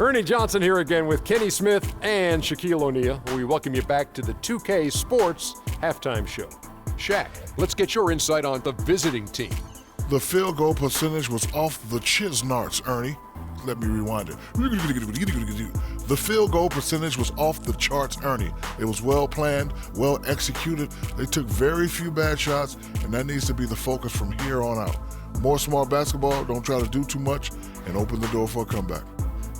Ernie Johnson here again with Kenny Smith and Shaquille O'Neal. We welcome you back to the 2K Sports Halftime Show. Shaq, let's get your insight on the visiting team. The field goal percentage was off the Chisnarts, Ernie. Let me rewind it. The field goal percentage was off the charts, Ernie. It was well planned, well executed. They took very few bad shots, and that needs to be the focus from here on out. More smart basketball, don't try to do too much, and open the door for a comeback.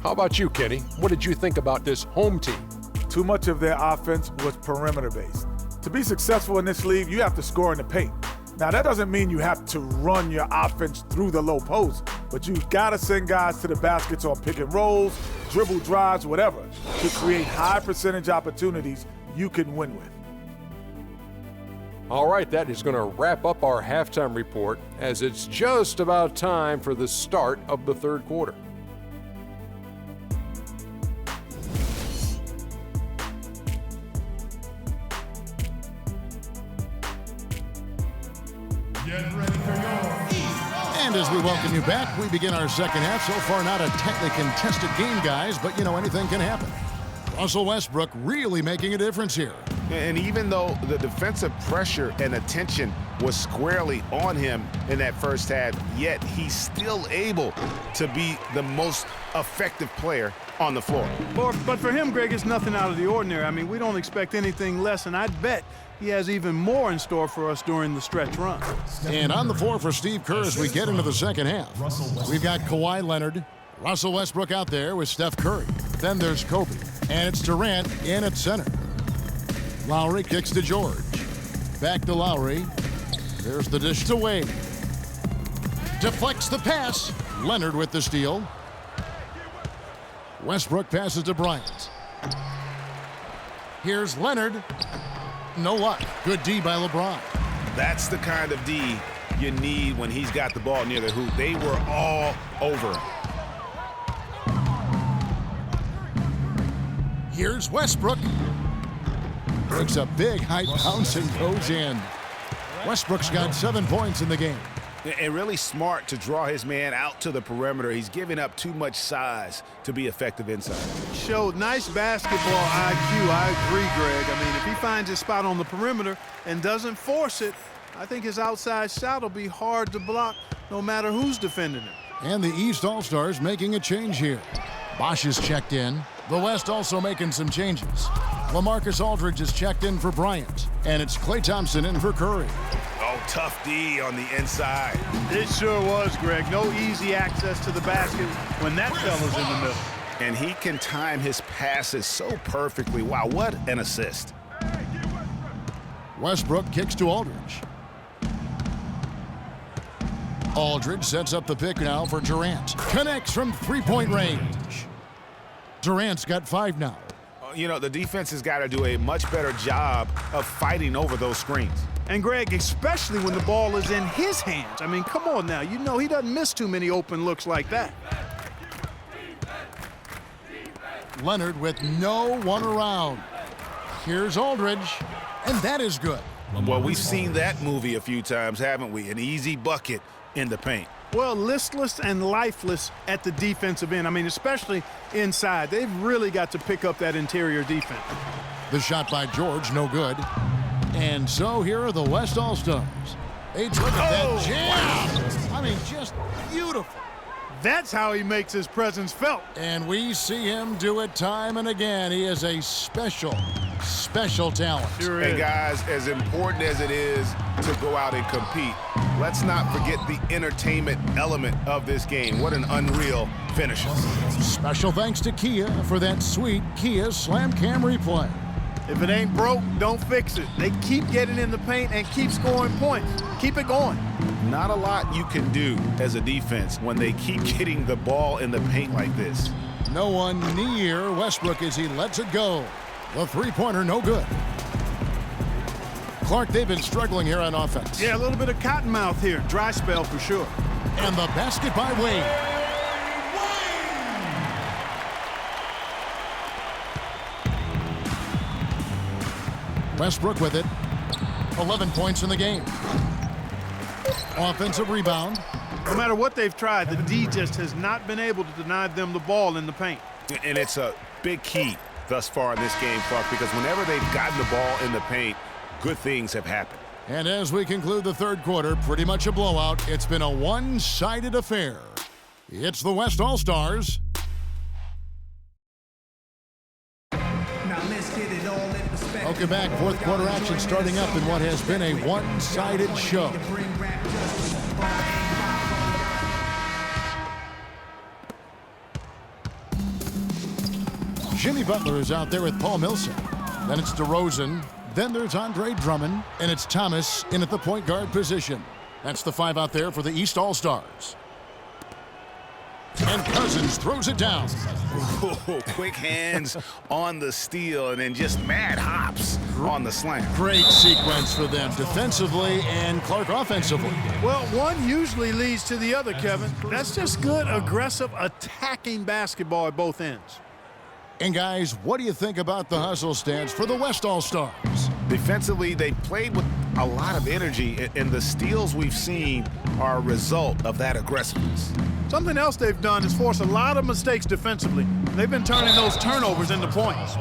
How about you, Kenny? What did you think about this home team? Too much of their offense was perimeter-based. To be successful in this league, you have to score in the paint. Now, that doesn't mean you have to run your offense through the low post, but you've got to send guys to the baskets on pick and rolls, dribble drives, whatever, to create high percentage opportunities you can win with. All right, that is going to wrap up our halftime report as it's just about time for the start of the third quarter. And as we welcome you back, we begin our second half. So far, not a tightly contested game, guys, but, anything can happen. Russell Westbrook really making a difference here. And even though the defensive pressure and attention was squarely on him in that first half, yet he's still able to be the most effective player on the floor. But for him, Greg, it's nothing out of the ordinary. I mean, we don't expect anything less, and I'd bet he has even more in store for us during the stretch run. And on the floor for Steve Kerr as we get into the second half. We've got Kawhi Leonard, Russell Westbrook out there with Steph Curry. Then there's Kobe, and it's Durant in at center. Lowry kicks to George. Back to Lowry. There's the dish to Wade. Deflects the pass. Leonard with the steal. Westbrook passes to Bryant. Here's Leonard. No luck. Good D by LeBron. That's the kind of D you need when he's got the ball near the hoop. They were all over him. Here's Westbrook. Breaks a big high bounce and goes in. Westbrook's got 7 points in the game. And really smart to draw his man out to the perimeter. He's giving up too much size to be effective inside. Showed nice basketball IQ. I agree, Greg. I mean, if he finds his spot on the perimeter and doesn't force it, I think his outside shot will be hard to block no matter who's defending it. And the East All-Stars making a change here. Bosch is checked in. The West also making some changes. LaMarcus Aldridge is checked in for Bryant. And it's Klay Thompson in for Curry. Oh, tough D on the inside. It sure was, Greg. No easy access to the basket when that fella's in the middle. And he can time his passes so perfectly. Wow, what an assist. Westbrook kicks to Aldridge. Aldridge sets up the pick now for Durant. Connects from three-point range. Durant's got 5 now. The defense has got to do a much better job of fighting over those screens. And, Greg, especially when the ball is in his hands. I mean, come on now. He doesn't miss too many open looks like that. Leonard with no one around. Here's Aldridge, and that is good. Well, we've seen that movie a few times, haven't we? An easy bucket in the paint. Well, listless and lifeless at the defensive end. I mean, especially inside. They've really got to pick up that interior defense. The shot by George, no good. And so here are the West All-Stars. Look at that jam. Wow. I mean, just beautiful. That's how he makes his presence felt. And we see him do it time and again. He is a special talent. Sure and is. Guys, as important as it is to go out and compete, let's not forget the entertainment element of this game. What an unreal finisher. Special thanks to Kia for that sweet Kia Slam Cam replay. If it ain't broke, don't fix it. They keep getting in the paint and keep scoring points. Keep it going. Not a lot you can do as a defense when they keep getting the ball in the paint like this. No one near Westbrook as he lets it go. The three-pointer, no good. Clark, they've been struggling here on offense. Yeah, a little bit of cottonmouth here. Dry spell for sure. And the basket by Wade. Westbrook with it. 11 points in the game. Offensive rebound. No matter what they've tried, the D just has not been able to deny them the ball in the paint. And it's a big key thus far in this game, Clark, because whenever they've gotten the ball in the paint, good things have happened. And as we conclude the third quarter, pretty much a blowout. It's been a one-sided affair. It's the West All-Stars. Welcome back. Fourth quarter action starting up in what has been a one-sided show. Jimmy Butler is out there with Paul Millsap. Then it's DeRozan. Then there's Andre Drummond. And it's Thomas in at the point guard position. That's the five out there for the East All-Stars. And Cousins throws it down. Ooh, quick hands on the steal and then just mad hops on the slam. Great sequence for them defensively and Clark offensively. Well, one usually leads to the other, Kevin. That's just good, aggressive, attacking basketball at both ends. And guys, what do you think about the hustle stats for the West All-Stars? Defensively, they played with a lot of energy, and the steals we've seen are a result of that aggressiveness. Something else they've done is force a lot of mistakes defensively. They've been turning those turnovers into points.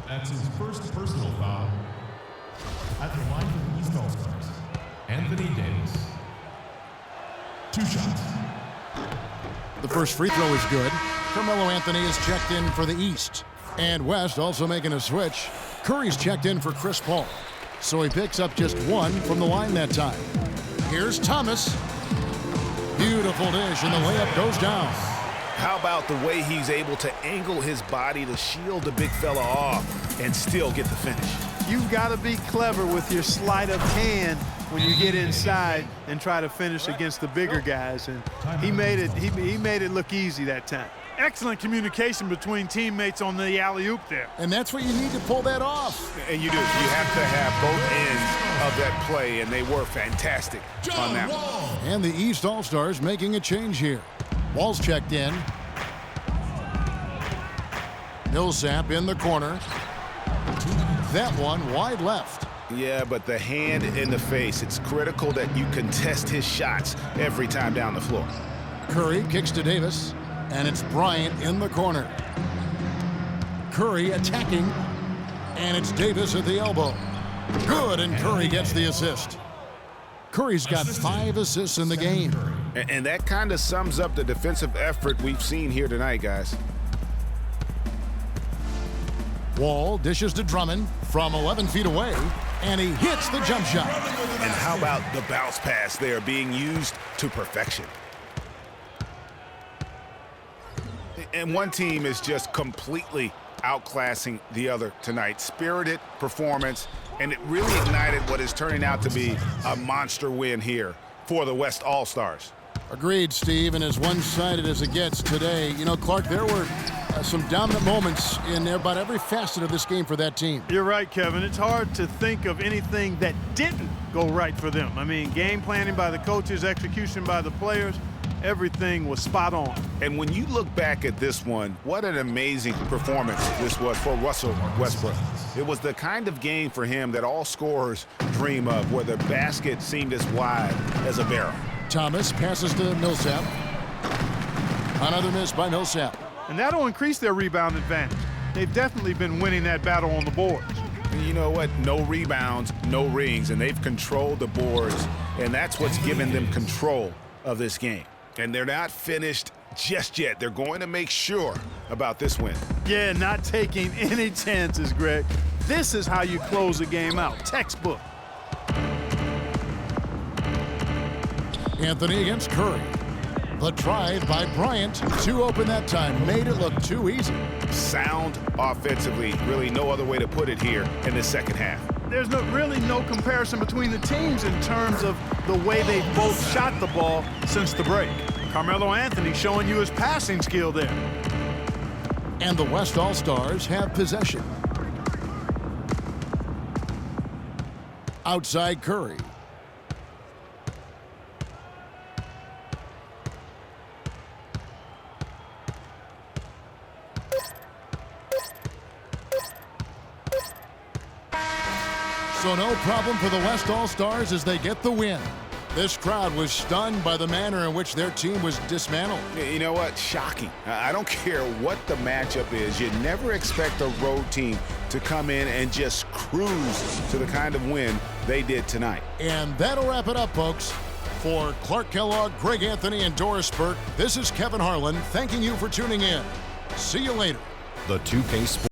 That's his first personal foul. At the line for the East All-Stars, Anthony Davis. 2 shots. The first free throw is good. Carmelo Anthony is checked in for the East. And West also making a switch. Curry's checked in for Chris Paul. So he picks up just one from the line that time. Here's Thomas. Beautiful dish, and the layup goes down. How about the way he's able to angle his body to shield the big fella off and still get the finish? You've got to be clever with your sleight of hand when you get inside and try to finish against the bigger guys. And he made it look easy that time. Excellent communication between teammates on the alley-oop there. And that's what you need to pull that off. And you do. You have to have both ends of that play, and they were fantastic on that one. And the East All-Stars making a change here. Wall's checked in. Millsap in the corner. That one wide left. Yeah, but the hand in the face, it's critical that you contest his shots every time down the floor. Curry kicks to Davis, and it's Bryant in the corner. Curry attacking, and it's Davis at the elbow. Good, and Curry gets the assist. Curry's got 5 assists in the game. And that kind of sums up the defensive effort we've seen here tonight, guys. Wall dishes to Drummond from 11 feet away, and he hits the jump shot. And how about the bounce pass there being used to perfection? And one team is just completely outclassing the other tonight. Spirited performance, and it really ignited what is turning out to be a monster win here for the West All-Stars. Agreed, Steve, and as one-sided as it gets today, you know, Clark, there were some dominant moments in about every facet of this game for that team. You're right, Kevin. It's hard to think of anything that didn't go right for them. I mean, game planning by the coaches, execution by the players, everything was spot on. And when you look back at this one, what an amazing performance this was for Russell Westbrook. It was the kind of game for him that all scorers dream of, where the basket seemed as wide as a barrel. Thomas passes to Millsap. Another miss by Millsap. And that'll increase their rebound advantage. They've definitely been winning that battle on the boards. And you know what? No rebounds, no rings, and they've controlled the boards, and that's what's given them control of this game. And they're not finished just yet. They're going to make sure about this win. Yeah, not taking any chances, Greg. This is how you close a game out. Textbook. Anthony against Curry. The drive by Bryant. 2 open that time. Made it look too easy. Sound offensively. Really no other way to put it here in the second half. There's really no comparison between the teams in terms of the way they both shot the ball since the break. Carmelo Anthony showing you his passing skill there. And the West All-Stars have possession. Outside Curry. So no problem for the West All-Stars as they get the win. This crowd was stunned by the manner in which their team was dismantled. You know what? Shocking. I don't care what the matchup is. You never expect a road team to come in and just cruise to the kind of win they did tonight. And that'll wrap it up, folks. For Clark Kellogg, Greg Anthony, and Doris Burke, this is Kevin Harlan thanking you for tuning in. See you later. The 2K Sports